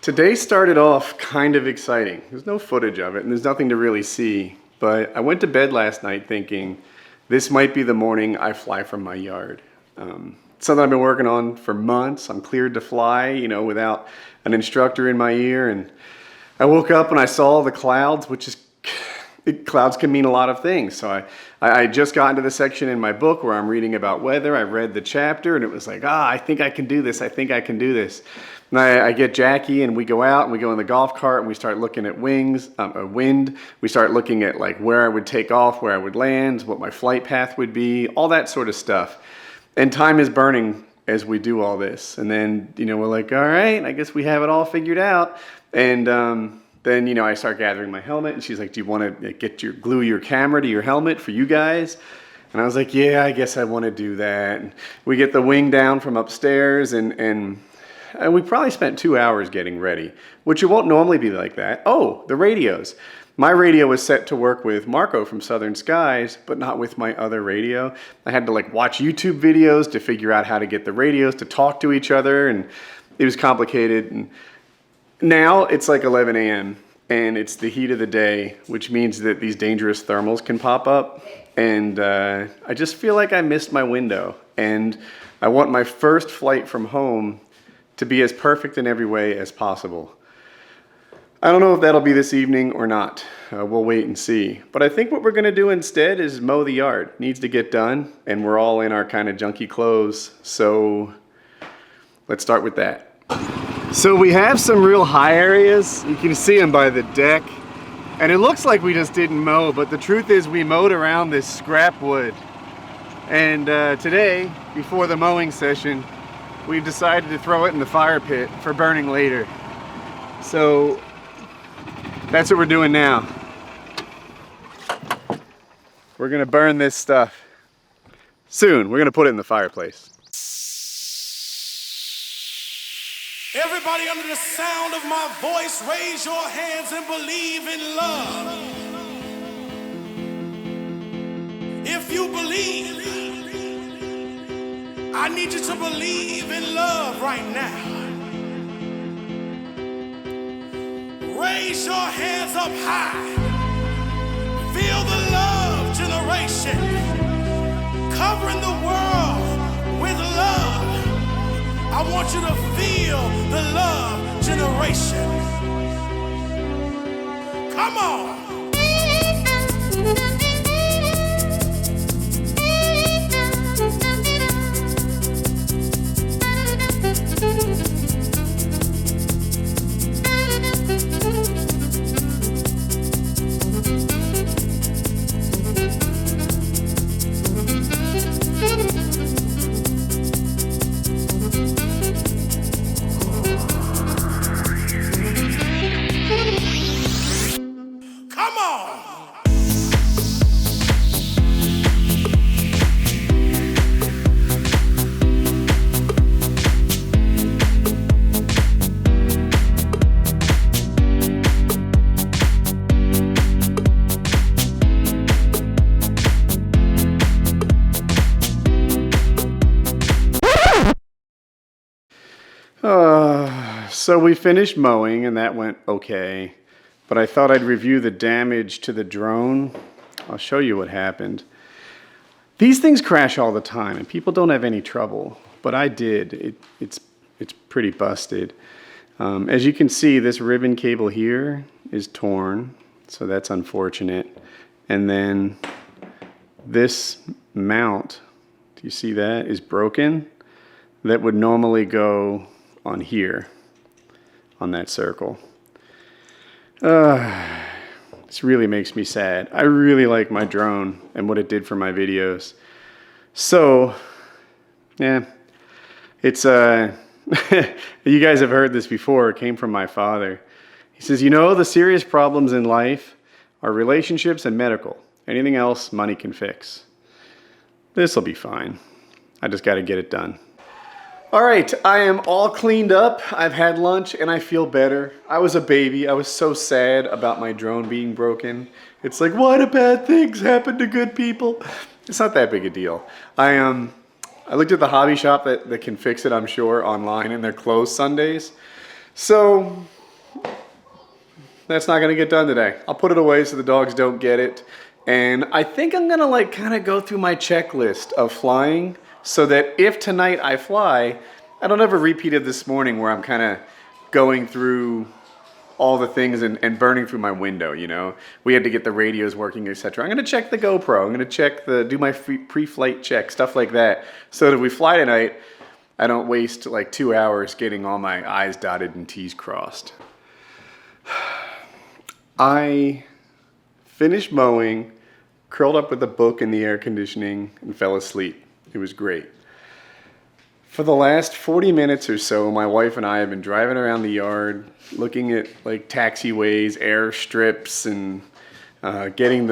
Today started off kind of exciting. There's no footage of it and there's nothing to really see, but I went to bed last night thinking this might be the morning I fly from my yard. Something I've been working on for months. I'm cleared to fly, without an instructor in my ear, and I woke up and I saw the clouds, clouds can mean a lot of things. So I just got into the section in my book where I'm reading about weather. I read the chapter and it was like, I think I can do this. I think I can do this. And I get Jackie and we go out and we go in the golf cart and we start looking at wind. We start looking at like where I would take off, where I would land, what my flight path would be, all that sort of stuff. And time is burning as we do all this. And then, we're like, all right, I guess we have it all figured out. And then, I start gathering my helmet and she's like, do you want to glue your camera to your helmet for you guys? And I was like, yeah, I guess I want to do that. And we get the wing down from upstairs and we probably spent 2 hours getting ready, which it won't normally be like that. Oh, the radios. My radio was set to work with Marco from Southern Skies, but not with my other radio. I had to watch YouTube videos to figure out how to get the radios to talk to each other, and it was complicated. And now it's like 11 a.m. and it's the heat of the day, which means that these dangerous thermals can pop up. And I just feel like I missed my window. And I want my first flight from home to be as perfect in every way as possible. I don't know if that'll be this evening or not. We'll wait and see. But I think what we're gonna do instead is mow the yard. Needs to get done, and we're all in our kind of junky clothes. So let's start with that. So we have some real high areas. You can see them by the deck. And it looks like we just didn't mow, but the truth is we mowed around this scrap wood. And today, before the mowing session, we've decided to throw it in the fire pit for burning later. So that's what we're doing now. We're gonna burn this stuff. Soon, we're gonna put it in the fireplace. Everybody under the sound of my voice, raise your hands and believe in love. If you believe, I need you to believe in love right now. Raise your hands up high. Feel the love generation covering the world with love. I want you to feel the love generation. Come on. So we finished mowing and that went okay, but I thought I'd review the damage to the drone. I'll show you what happened. These things crash all the time and people don't have any trouble, but I did. It's pretty busted. As you can see, this ribbon cable here is torn, so that's unfortunate. And then this mount, do you see that, is broken? That would normally go on here, on that circle. This really makes me sad. I really like my drone and what it did for my videos. So, yeah, it's, you guys have heard this before, it came from my father. He says, the serious problems in life are relationships and medical. Anything else, money can fix. This'll be fine. I just gotta get it done. All right, I am all cleaned up. I've had lunch and I feel better. I was a baby. I was so sad about my drone being broken. It's like, why do bad things happen to good people? It's not that big a deal. I looked at the hobby shop that can fix it, I'm sure, online, and they're closed Sundays. So that's not gonna get done today. I'll put it away so the dogs don't get it. And I think I'm gonna like kind of go through my checklist of flying so that if tonight I fly, I don't have a repeat of this morning where I'm kind of going through all the things and burning through my window, you know. We had to get the radios working, etc. I'm gonna check the GoPro. I'm gonna check do my pre-flight check, stuff like that, so that if we fly tonight, I don't waste like 2 hours getting all my I's dotted and T's crossed. I finished mowing, curled up with a book in the air conditioning, and fell asleep. It was great. For the last 40 minutes or so, my wife and I have been driving around the yard, looking at like taxiways, airstrips, and putting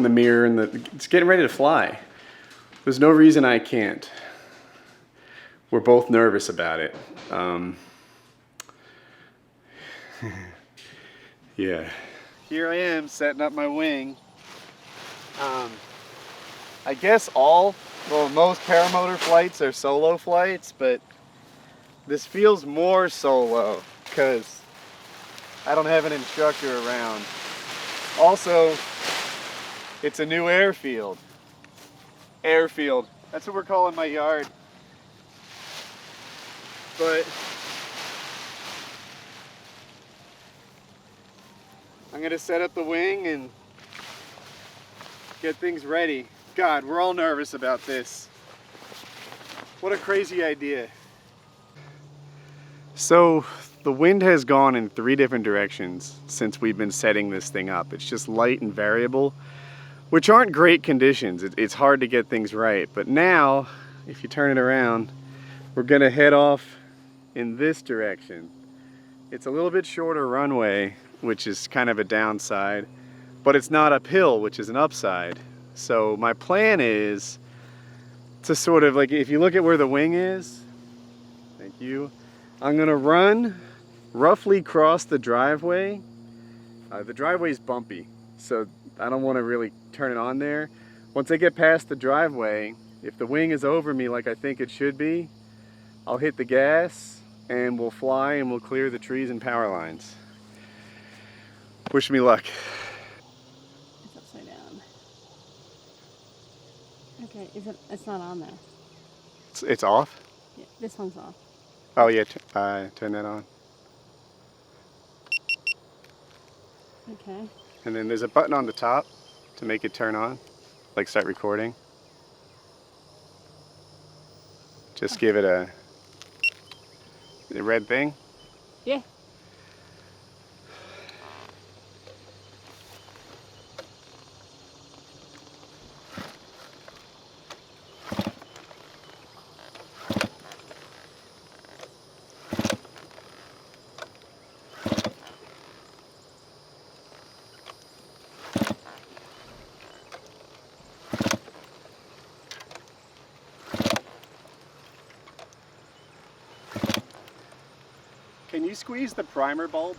the mirror in it's getting ready to fly. There's no reason I can't. We're both nervous about it. Yeah. Here I am setting up my wing. I guess most paramotor flights are solo flights, but this feels more solo because I don't have an instructor around. Also, it's a new airfield. Airfield. That's what we're calling my yard. But I'm gonna set up the wing and get things ready. God, we're all nervous about this. What a crazy idea. So the wind has gone in 3 different directions since we've been setting this thing up. It's just light and variable, which aren't great conditions. It's hard to get things right. But now, if you turn it around, we're gonna head off in this direction. It's a little bit shorter runway, which is kind of a downside, but it's not uphill, which is an upside. So my plan is to sort of like, if you look at where the wing is, thank you, I'm gonna run, roughly cross the driveway. The driveway's bumpy, so I don't wanna really turn it on there. Once I get past the driveway, if the wing is over me like I think it should be, I'll hit the gas and we'll fly and we'll clear the trees and power lines. Wish me luck. It's upside down. Okay, it's not on there. It's off? Yeah, this one's off. Oh yeah, turn that on. Okay. And then there's a button on the top to make it turn on, like start recording. Just give it a red thing. Yeah. Can you squeeze the primer bulb?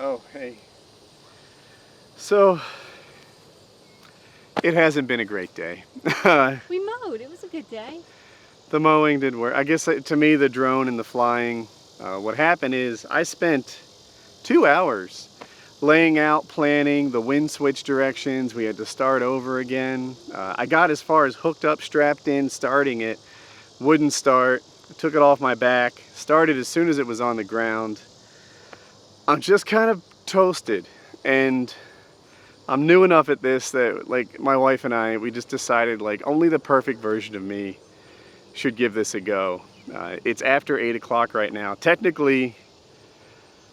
Oh, hey. So, it hasn't been a great day. We mowed. It was a good day. The mowing did work. I guess to me, the drone and the flying, what happened is I spent 2 hours laying out, planning the wind switch directions. We had to start over again. I got as far as hooked up, strapped in, starting it. Wouldn't start. I took it off my back. Started as soon as it was on the ground. I'm just kind of toasted, and I'm new enough at this that like my wife and I, we just decided like only the perfect version of me should give this a go. It's after 8 o'clock right now. Technically,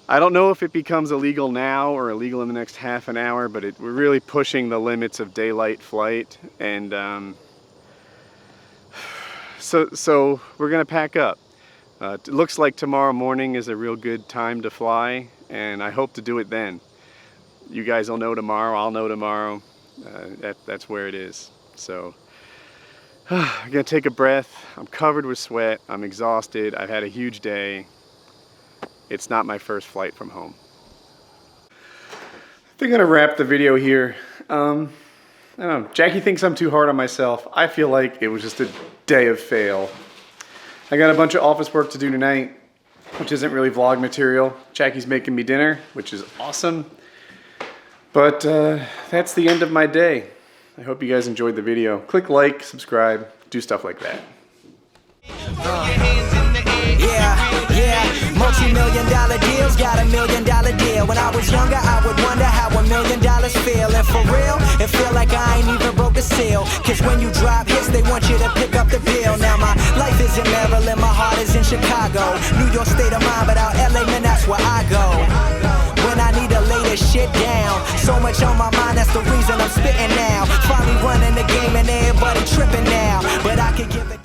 I don't know if it becomes illegal now or illegal in the next half an hour, but we're really pushing the limits of daylight flight, and so we're gonna pack up. It looks like tomorrow morning is a real good time to fly, and I hope to do it then. You guys will know tomorrow, I'll know tomorrow. That's where it is. So I'm gonna take a breath. I'm covered with sweat, I'm exhausted, I've had a huge day. It's not my first flight from home. I think I'm gonna wrap the video here. I don't know, Jackie thinks I'm too hard on myself. I feel like it was just a day of fail. I got a bunch of office work to do tonight, which isn't really vlog material. Jackie's making me dinner, which is awesome. But that's the end of my day. I hope you guys enjoyed the video. Click like, subscribe, do stuff like that. Multi-million-dollar deals, got $1 million deal. When I was younger, I would wonder how $1 million feel. And for real, it feel like I ain't even broke a seal. Cause when you drop hits, they want you to pick up the bill. Now my life is in Maryland, my heart is in Chicago. New York state of mind, but out LA, man, that's where I go. When I need to lay this shit down, so much on my mind, that's the reason I'm spitting now. Finally